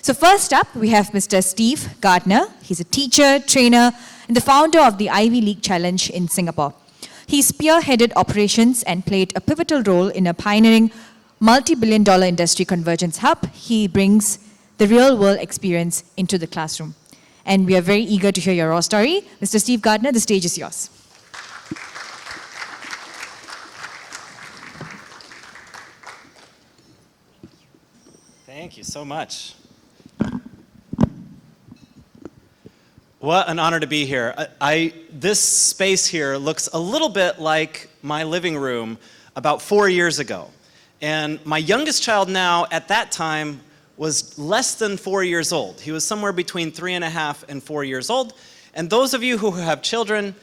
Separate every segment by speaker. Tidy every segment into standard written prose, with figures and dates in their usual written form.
Speaker 1: So first up, we have Mr. Steve Gardner. He's a teacher, trainer, and the founder of the Ivy League Challenge in Singapore. He spearheaded operations and played a pivotal role in a pioneering multi-billion-dollar industry convergence hub. He brings the real-world experience into the classroom. And we are very eager to hear your raw story. Mr. Steve Gardner, the stage is yours.
Speaker 2: Thank you so much. What an honor to be here. This space here looks a little bit like my living room about 4 years ago. And my youngest child now, at that time, was less than 4 years old. He was somewhere between 3.5 and 4 years old. And those of you who have children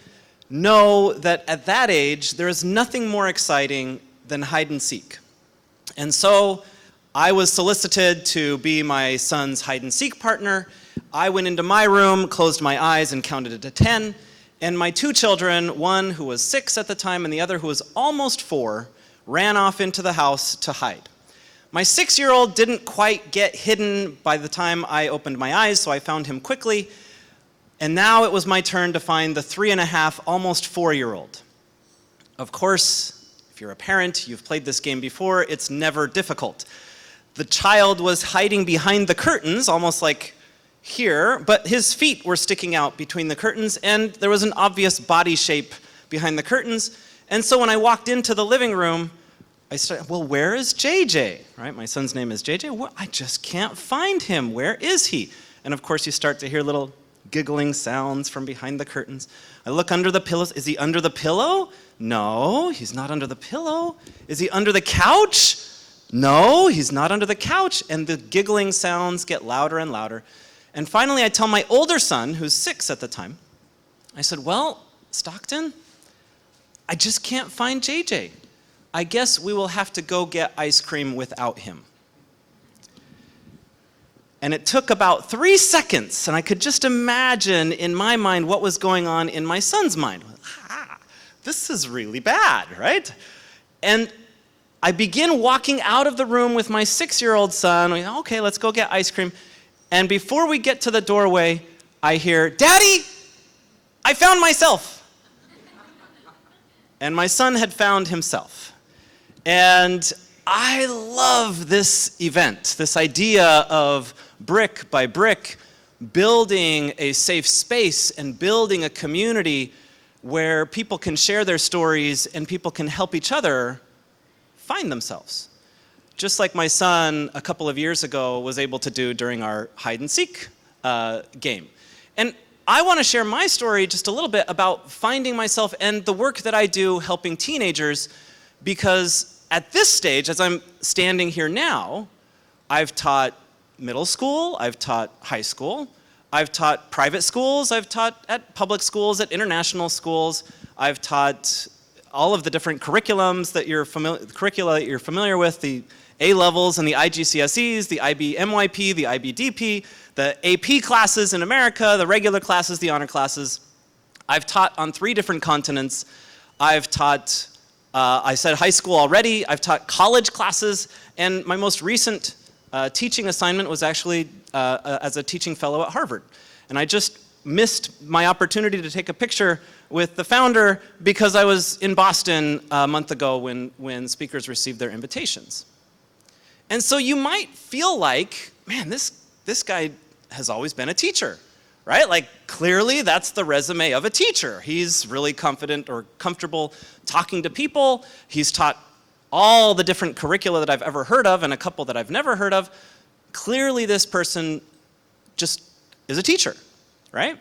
Speaker 2: know that at that age, there is nothing more exciting than hide and seek. And so I was solicited to be my son's hide and seek partner. I went into my room, closed my eyes, and counted to 10. And my two children, one who was 6 at the time and the other who was almost 4, ran off into the house to hide. My 6-year-old didn't quite get hidden by the time I opened my eyes, so I found him quickly. And now it was my turn to find the 3.5, almost 4-year-old. Of course, if you're a parent, you've played this game before, it's never difficult. The child was hiding behind the curtains, almost like here, but his feet were sticking out between the curtains, and there was an obvious body shape behind the curtains. And so when I walked into the living room, I started, well, where is JJ? Right? My son's name is JJ. Well, I just can't find him. Where is he? And of course, you start to hear little giggling sounds from behind the curtains. I look under the pillows. Is he under the pillow? No, he's not under the pillow. Is he under the couch? No, he's not under the couch. And the giggling sounds get louder and louder. And finally, I tell my older son, who's 6 at the time, I said, well, Stockton, I just can't find JJ. I guess we will have to go get ice cream without him. And it took about 3 seconds, and I could just imagine in my mind what was going on in my son's mind. This is really bad, right? And I begin walking out of the room with my 6-year-old son. Okay, let's go get ice cream. And before we get to the doorway, I hear, Daddy, I found myself. And my son had found himself. And I love this event, this idea of brick by brick, building a safe space and building a community where people can share their stories and people can help each other find themselves. Just like my son a couple of years ago was able to do during our hide and seek game. And I want to share my story just a little bit about finding myself and the work that I do helping teenagers, because at this stage, as I'm standing here now, I've taught middle school, I've taught high school, I've taught private schools, I've taught at public schools, at international schools, I've taught all of the different curriculums that you're familiar with, the A-levels and the IGCSEs, the IB-MYP, the IBDP, the AP classes in America, the regular classes, the honor classes. I've taught on 3 different continents. I've taught, I said high school already, I've taught college classes, and my most recent teaching assignment was actually as a teaching fellow at Harvard. And I just missed my opportunity to take a picture with the founder because I was in Boston a month ago when speakers received their invitations. And so you might feel like, man, this guy has always been a teacher, right? Like, clearly that's the resume of a teacher. He's really confident or comfortable talking to people. He's taught all the different curricula that I've ever heard of and a couple that I've never heard of. Clearly this person just is a teacher, right?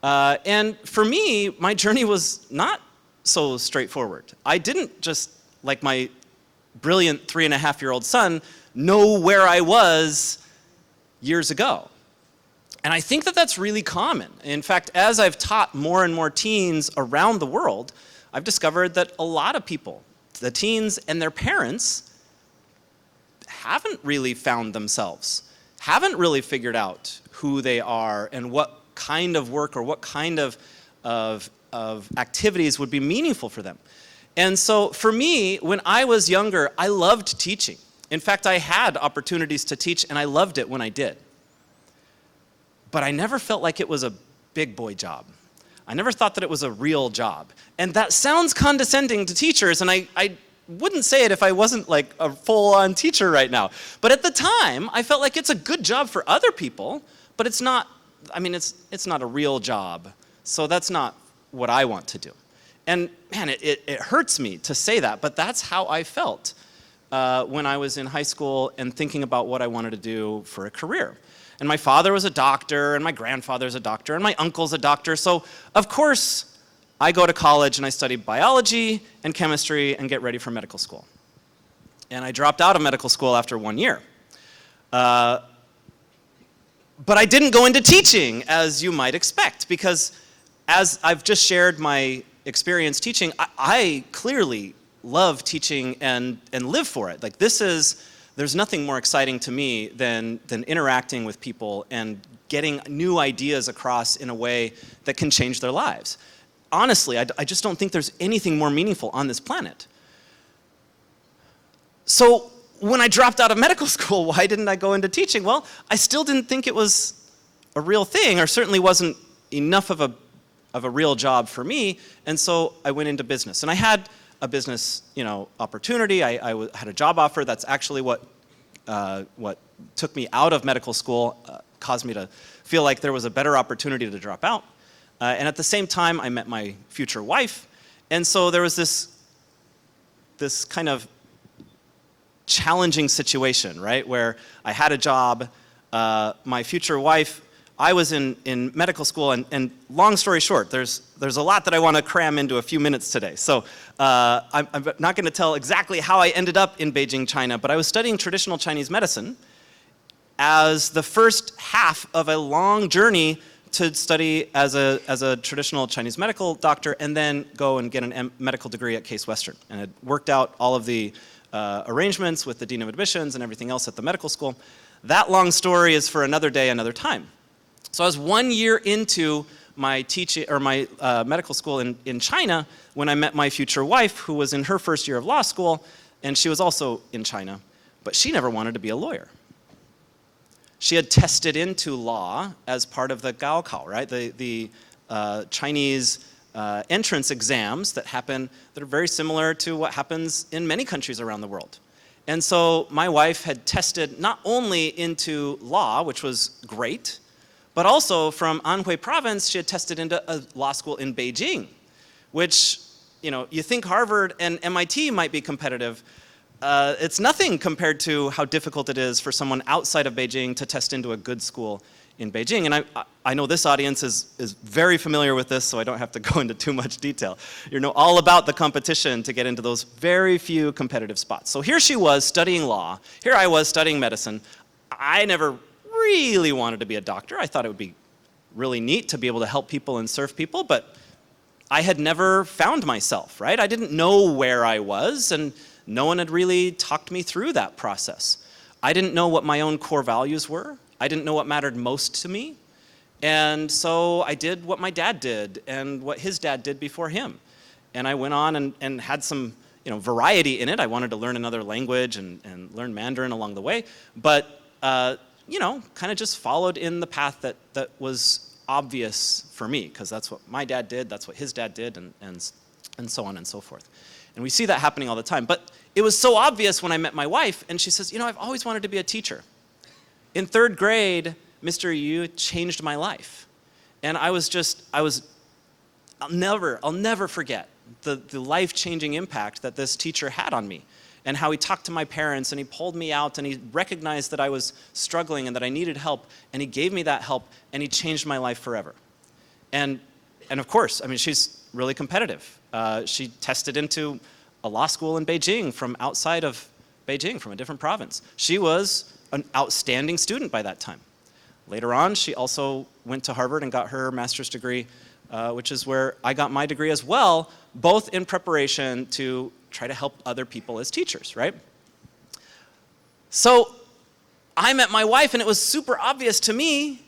Speaker 2: And for me, my journey was not so straightforward. I didn't just, like my brilliant 3.5-year-old son, know where I was years ago. And I think that that's really common. In fact, as I've taught more and more teens around the world, I've discovered that a lot of people, the teens and their parents, haven't really found themselves, haven't really figured out who they are and what kind of work or what kind of activities would be meaningful for them. And so for me, when I was younger, I loved teaching. In fact, I had opportunities to teach and I loved it when I did. but I never felt like it was a big boy job. I never thought that it was a real job. And that sounds condescending to teachers, and I wouldn't say it if I wasn't like a full-on teacher right now. But at the time, I felt like it's a good job for other people, but it's not, I mean, it's not a real job. So that's not what I want to do. And man, it hurts me to say that, but that's how I felt when I was in high school and thinking about what I wanted to do for a career. And my father was a doctor, and my grandfather's a doctor, and my uncle's a doctor. So of course, I go to college and I study biology and chemistry and get ready for medical school. And I dropped out of medical school after 1 year. But I didn't go into teaching, as you might expect, because as I've just shared my experience teaching, I clearly love teaching and live for it. Like there's nothing more exciting to me than interacting with people and getting new ideas across in a way that can change their lives. Honestly, I just don't think there's anything more meaningful on this planet. So when I dropped out of medical school, why didn't I go into teaching? Well, I still didn't think it was a real thing, or certainly wasn't enough of a real job for me, and so I went into business. And I had a business, opportunity. I had a job offer. That's actually what took me out of medical school, caused me to feel like there was a better opportunity to drop out. And at the same time, I met my future wife, and so there was this kind of challenging situation, right, where I had a job, my future wife. I was in medical school, and long story short, there's a lot that I want to cram into a few minutes today. So I'm not going to tell exactly how I ended up in Beijing, China, but I was studying traditional Chinese medicine as the first half of a long journey to study as a traditional Chinese medical doctor and then go and get a medical degree at Case Western. And it worked out all of the arrangements with the dean of admissions and everything else at the medical school. That long story is for another day, another time. So I was 1 year into my medical school in China when I met my future wife, who was in her first year of law school, and she was also in China, but she never wanted to be a lawyer. She had tested into law as part of the Gaokao, right? The Chinese entrance exams that are very similar to what happens in many countries around the world. And so my wife had tested not only into law, which was great, but also from Anhui province, she had tested into a law school in Beijing, which, you think Harvard and MIT might be competitive. It's nothing compared to how difficult it is for someone outside of Beijing to test into a good school in Beijing. And I know this audience is very familiar with this, so I don't have to go into too much detail. You know all about the competition to get into those very few competitive spots. So here she was studying law. Here I was studying medicine. I never really wanted to be a doctor. I thought it would be really neat to be able to help people and serve people, but I had never found myself, right? I didn't know where I was, and no one had really talked me through that process. I didn't know what my own core values were. I didn't know what mattered most to me. And so I did what my dad did and what his dad did before him. And I went on and had some variety in it. I wanted to learn another language and learn Mandarin along the way. But kind of just followed in the path that was obvious for me, because that's what my dad did, that's what his dad did, and so on and so forth. And we see that happening all the time. But it was so obvious when I met my wife, and she says, I've always wanted to be a teacher. In 3rd grade, Mr. Yu changed my life. And I'll never forget the life-changing impact that this teacher had on me, and how he talked to my parents, and he pulled me out, and he recognized that I was struggling and that I needed help, and he gave me that help, and he changed my life forever. And of course, she's really competitive. She tested into a law school in Beijing from outside of Beijing, from a different province. She was an outstanding student by that time. Later on, she also went to Harvard and got her master's degree, which is where I got my degree as well, both in preparation to try to help other people as teachers, right? So I met my wife, and it was super obvious to me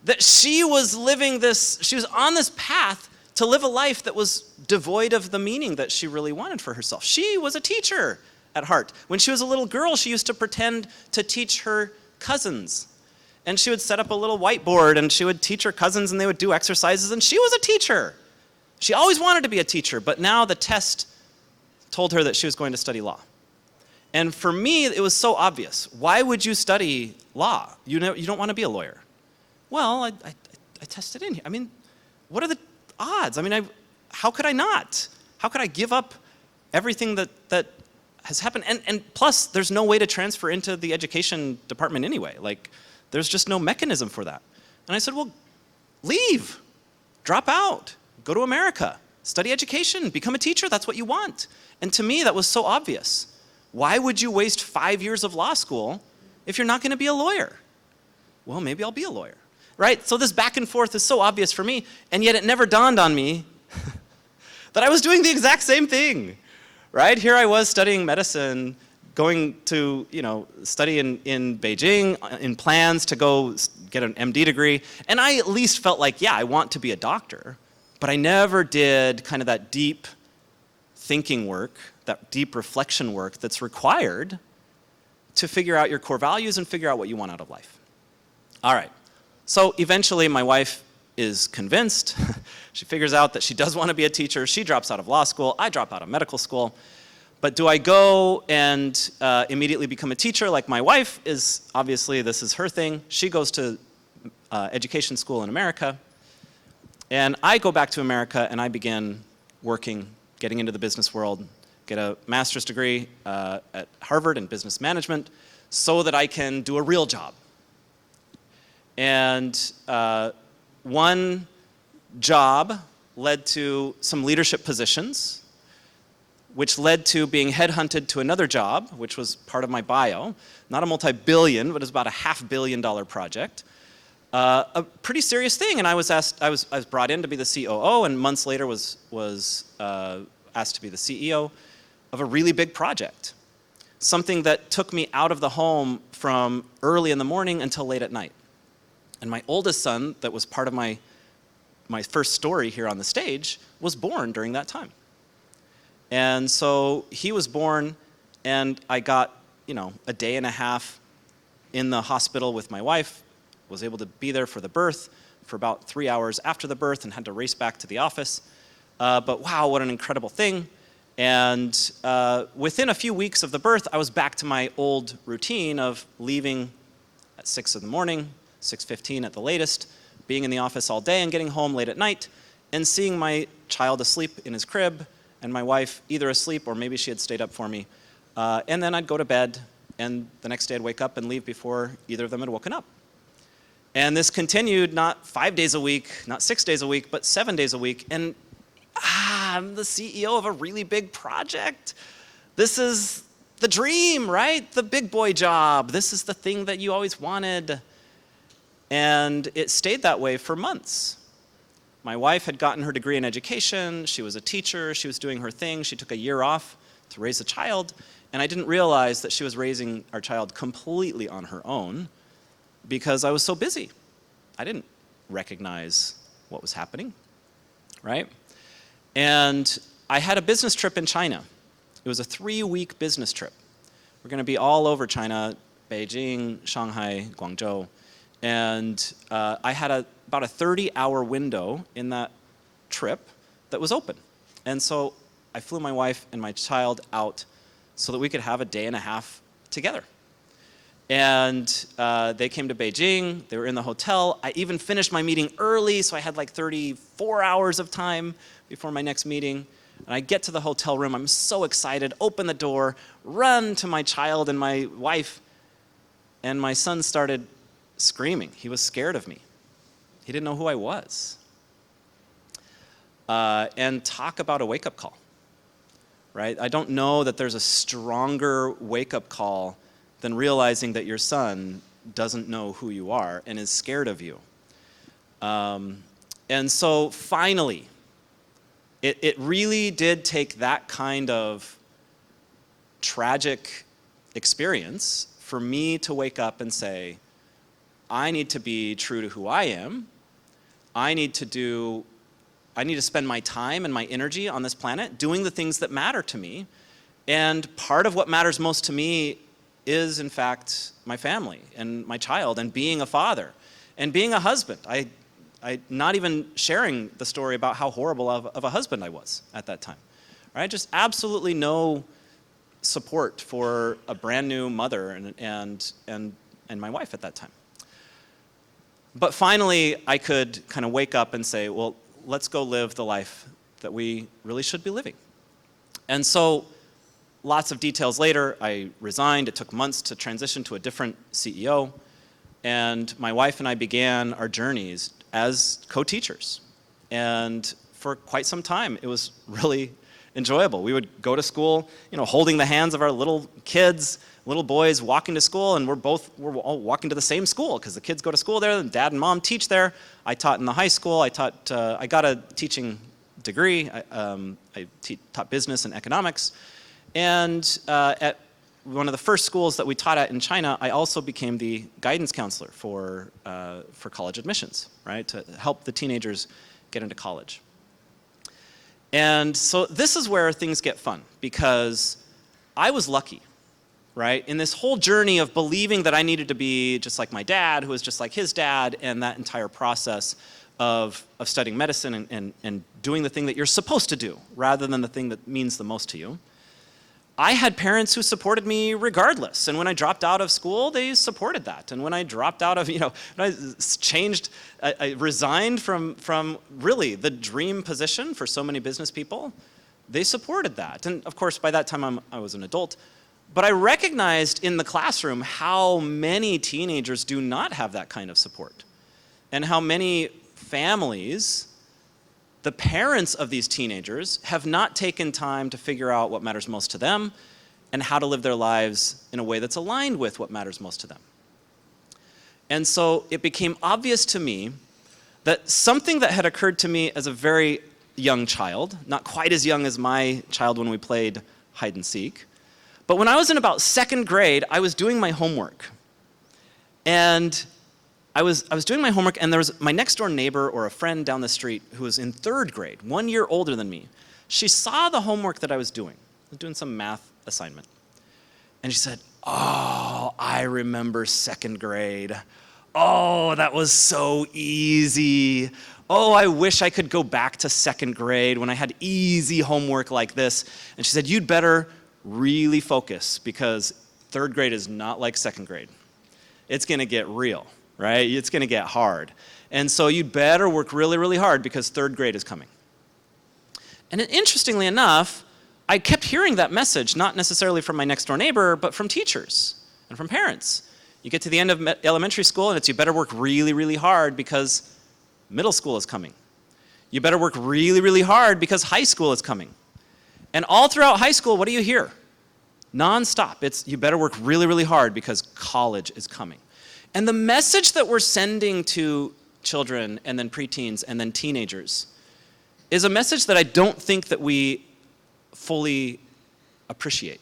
Speaker 2: that she was on this path to live a life that was devoid of the meaning that she really wanted for herself. She was a teacher at heart. When she was a little girl, she used to pretend to teach her cousins. And she would set up a little whiteboard, and she would teach her cousins, and they would do exercises, and she was a teacher. She always wanted to be a teacher, but now the test told her that she was going to study law. And for me, it was so obvious. Why would you study law? You don't want to be a lawyer. Well, I tested in here. I mean, what are the odds? I mean, how could I not? How could I give up everything that has happened? And plus, there's no way to transfer into the education department anyway. Like, there's just no mechanism for that. And I said, well, leave, drop out, go to America, study education, become a teacher. That's what you want. And to me, that was so obvious. Why would you waste 5 years of law school if you're not going to be a lawyer? Well, maybe I'll be a lawyer, right? So this back and forth is so obvious for me, and yet it never dawned on me that I was doing the exact same thing, right? Here I was studying medicine, going to, study in Beijing, in plans to go get an MD degree, and I at least felt like, yeah, I want to be a doctor, but I never did kind of that deep thinking work, that deep reflection work that's required to figure out your core values and figure out what you want out of life. All right, so eventually my wife is convinced. She figures out that she does want to be a teacher. She drops out of law school. I drop out of medical school. But do I go and immediately become a teacher like my wife is? Obviously, this is her thing. She goes to education school in America. And I go back to America and I begin working, getting into the business world, get a master's degree at Harvard in business management so that I can do a real job. And one job led to some leadership positions, which led to being headhunted to another job, which was part of my bio. Not a multi-billion, but it was about a $500 million project. A pretty serious thing, and I was brought in to be the COO, and months later was asked to be the CEO of a really big project. Something that took me out of the home from early in the morning until late at night. And my oldest son, that was part of my first story here on the stage, was born during that time. And so he was born, and I got, a day and a half in the hospital with my wife, was able to be there for the birth for about 3 hours after the birth and had to race back to the office. But wow, what an incredible thing. And within a few weeks of the birth, I was back to my old routine of leaving at 6 in the morning, 6:15 at the latest, being in the office all day and getting home late at night, and seeing my child asleep in his crib, and my wife either asleep or maybe she had stayed up for me. And then I'd go to bed, and the next day I'd wake up and leave before either of them had woken up. And this continued not 5 days a week, not 6 days a week, but 7 days a week. And I'm the CEO of a really big project. This is the dream, right? The big boy job. This is the thing that you always wanted. And it stayed that way for months. My wife had gotten her degree in education. She was a teacher. She was doing her thing. She took a year off to raise a child. And I didn't realize that she was raising our child completely on her own because I was so busy. I didn't recognize what was happening, right? And I had a business trip in China. It was a 3-week business trip. We're going to be all over China, Beijing, Shanghai, Guangzhou. And I had about a 30-hour window in that trip that was open. And so I flew my wife and my child out so that we could have a day and a half together. And they came to Beijing. They were in the hotel. I even finished my meeting early, so I had like 34 hours of time before my next meeting. And I get to the hotel room. I'm so excited, open the door, run to my child and my wife. And my son started screaming. He was scared of me. He didn't know who I was. And talk about a wake-up call, right? I don't know that there's a stronger wake-up call than realizing that your son doesn't know who you are and is scared of you. And so finally, it really did take that kind of tragic experience for me to wake up and say, I need to be true to who I am. I need to spend my time and my energy on this planet doing the things that matter to me. And part of what matters most to me is, in fact, my family and my child and being a father and being a husband. I not even sharing the story about how horrible of a husband I was at that time. Right? Just absolutely no support for a brand new mother and my wife at that time. But finally, I could kind of wake up and say, well, let's go live the life that we really should be living. And so, lots of details later, I resigned. It took months to transition to a different CEO. And my wife and I began our journeys as co-teachers. And for quite some time, it was really enjoyable. We would go to school, holding the hands of our little kids, little boys walking to school, and we're all walking to the same school because the kids go to school there, and dad and mom teach there. I taught in the high school. I got a teaching degree. I taught business and economics. And at one of the first schools that we taught at in China, I also became the guidance counselor for college admissions, right, to help the teenagers get into college. And so this is where things get fun, because I was lucky, right, in this whole journey of believing that I needed to be just like my dad, who was just like his dad, and that entire process of studying medicine and doing the thing that you're supposed to do rather than the thing that means the most to you. I had parents who supported me regardless, and when I dropped out of school, they supported that. And when I dropped out of, when I changed, I resigned from really the dream position for so many business people, they supported that. And of course, by that time, I was an adult. But I recognized in the classroom how many teenagers do not have that kind of support, and how many families, the parents of these teenagers, have not taken time to figure out what matters most to them and how to live their lives in a way that's aligned with what matters most to them. And so it became obvious to me that something that had occurred to me as a very young child, not quite as young as my child when we played hide and seek, but when I was in about second grade, I was doing my homework. And I was doing my homework, and there was my next door neighbor or a friend down the street who was in third grade, 1 year older than me. She saw the homework that I was doing. I was doing some math assignment. And she said, "Oh, I remember second grade. Oh, that was so easy. Oh, I wish I could go back to second grade when I had easy homework like this." And she said, "You'd better really focus, because third grade is not like second grade. It's going to get real. Right? It's going to get hard. And so you'd better work really, really hard, because third grade is coming." And interestingly enough, I kept hearing that message, not necessarily from my next door neighbor, but from teachers and from parents. You get to the end of elementary school, and it's you better work really, really hard because middle school is coming. You better work really, really hard because high school is coming. And all throughout high school, what do you hear? Nonstop. It's you better work really, really hard because college is coming. And the message that we're sending to children and then preteens and then teenagers is a message that I don't think that we fully appreciate.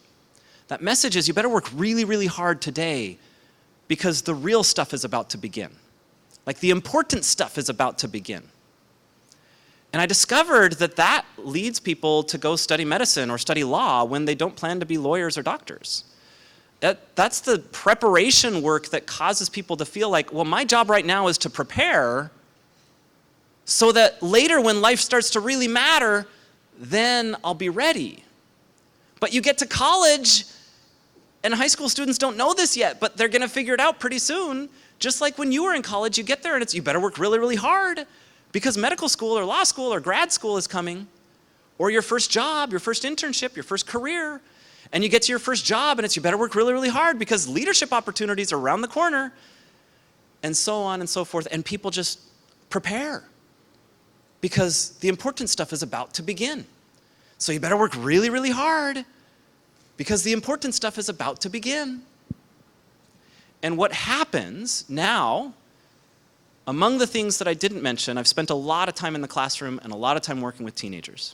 Speaker 2: That message is you better work really, really hard today because the real stuff is about to begin. Like the important stuff is about to begin. And I discovered that leads people to go study medicine or study law when they don't plan to be lawyers or doctors. That's the preparation work that causes people to feel like, well, my job right now is to prepare so that later when life starts to really matter, then I'll be ready. But you get to college, and high school students don't know this yet, but they're going to figure it out pretty soon. Just like when you were in college, you get there and it's you better work really, really hard because medical school or law school or grad school is coming, or your first job, your first internship, your first career. And you get to your first job, and it's you better work really, really hard because leadership opportunities are around the corner, and so on and so forth. And people just prepare because the important stuff is about to begin. So you better work really, really hard because the important stuff is about to begin. And what happens now, among the things that I didn't mention, I've spent a lot of time in the classroom and a lot of time working with teenagers.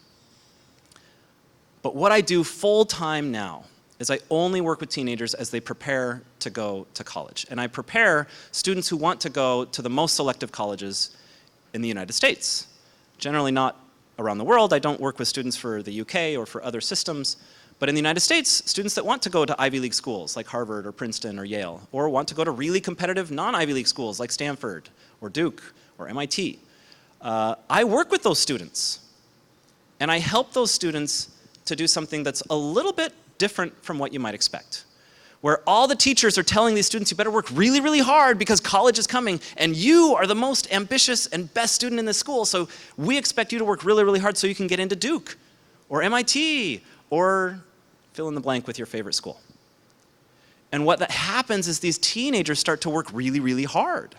Speaker 2: But what I do full time now is I only work with teenagers as they prepare to go to college. And I prepare students who want to go to the most selective colleges in the United States. Generally not around the world. I don't work with students for the UK or for other systems, But in the United States, students that want to go to Ivy League schools like Harvard or Princeton or Yale, or want to go to really competitive non-Ivy League schools like Stanford or Duke or MIT, I work with those students. And I help those students to do something that's a little bit different from what you might expect. Where all the teachers are telling these students, you better work really, really hard because college is coming, and you are the most ambitious and best student in this school, so we expect you to work really, really hard so you can get into Duke or MIT or fill in the blank with your favorite school. And what that happens is these teenagers start to work really, really hard.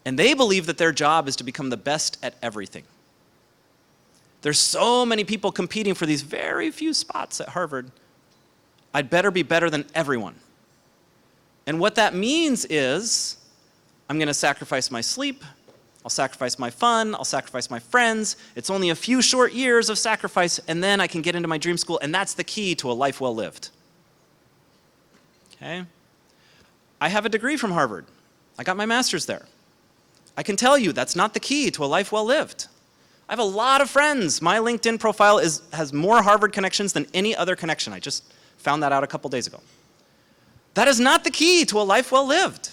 Speaker 2: And they believe that their job is to become the best at everything. There's so many people competing for these very few spots at Harvard. I'd better be better than everyone. And what that means is I'm going to sacrifice my sleep, I'll sacrifice my fun, I'll sacrifice my friends. It's only a few short years of sacrifice, and then I can get into my dream school, and that's the key to a life well lived. Okay? I have a degree from Harvard. I got my master's there. I can tell you that's not the key to a life well lived. I have a lot of friends. My LinkedIn profile has more Harvard connections than any other connection. I just found that out a couple days ago. That is not the key to a life well lived.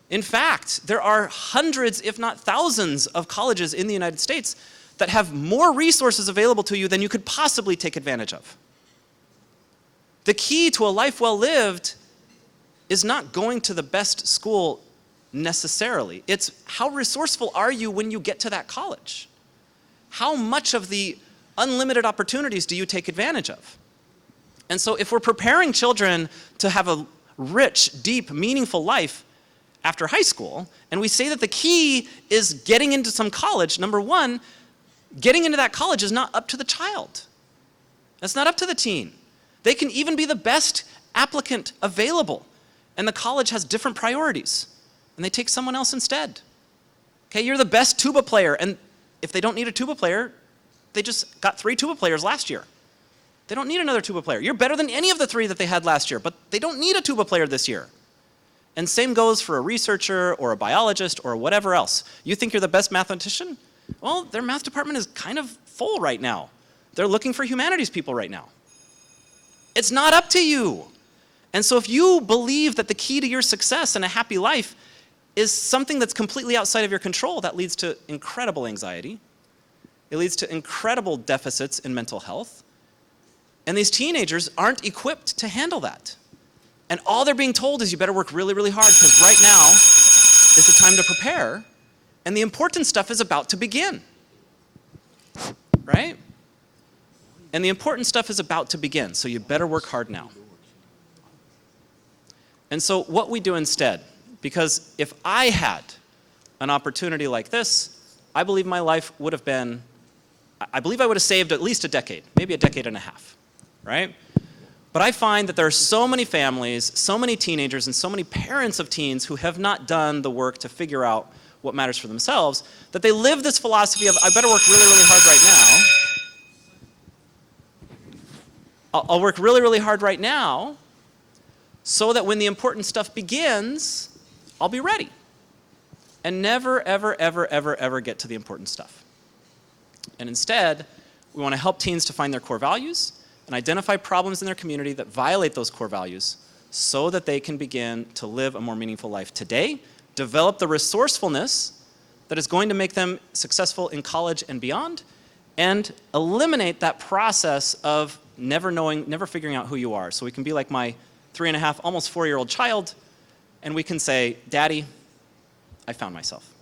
Speaker 2: In fact, there are hundreds, if not thousands, of colleges in the United States that have more resources available to you than you could possibly take advantage of. The key to a life well lived is not going to the best school necessarily. It's how resourceful are you when you get to that college? How much of the unlimited opportunities do you take advantage of? And so if we're preparing children to have a rich, deep, meaningful life after high school, and we say that the key is getting into some college, number one, getting into that college is not up to the child. That's not up to the teen. They can even be the best applicant available, and the college has different priorities, and they take someone else instead. Okay, you're the best tuba player, and if they don't need a tuba player, they just got 3 tuba players last year. They don't need another tuba player. You're better than any of the 3 that they had last year, but they don't need a tuba player this year. And same goes for a researcher or a biologist or whatever else. You think you're the best mathematician? Well, their math department is kind of full right now. They're looking for humanities people right now. It's not up to you. And so if you believe that the key to your success and a happy life is something that's completely outside of your control, that leads to incredible anxiety. It leads to incredible deficits in mental health. And these teenagers aren't equipped to handle that. And all they're being told is you better work really, really hard because right now is the time to prepare, and the important stuff is about to begin. Right? And the important stuff is about to begin, so you better work hard now. And so what we do instead, because if I had an opportunity like this, I believe my life would have been, I believe I would have saved at least a decade, maybe a decade and a half, right? But I find that there are so many families, so many teenagers, and so many parents of teens who have not done the work to figure out what matters for themselves, that they live this philosophy of, I better work really, really hard right now. I'll work really, really hard right now so that when the important stuff begins, I'll be ready. And never, ever, ever, ever, ever get to the important stuff. And instead, we want to help teens to find their core values and identify problems in their community that violate those core values so that they can begin to live a more meaningful life today, develop the resourcefulness that is going to make them successful in college and beyond, and eliminate that process of never knowing, never figuring out who you are. So we can be like my 3.5, almost 4-year-old child, and we can say, Daddy, I found myself.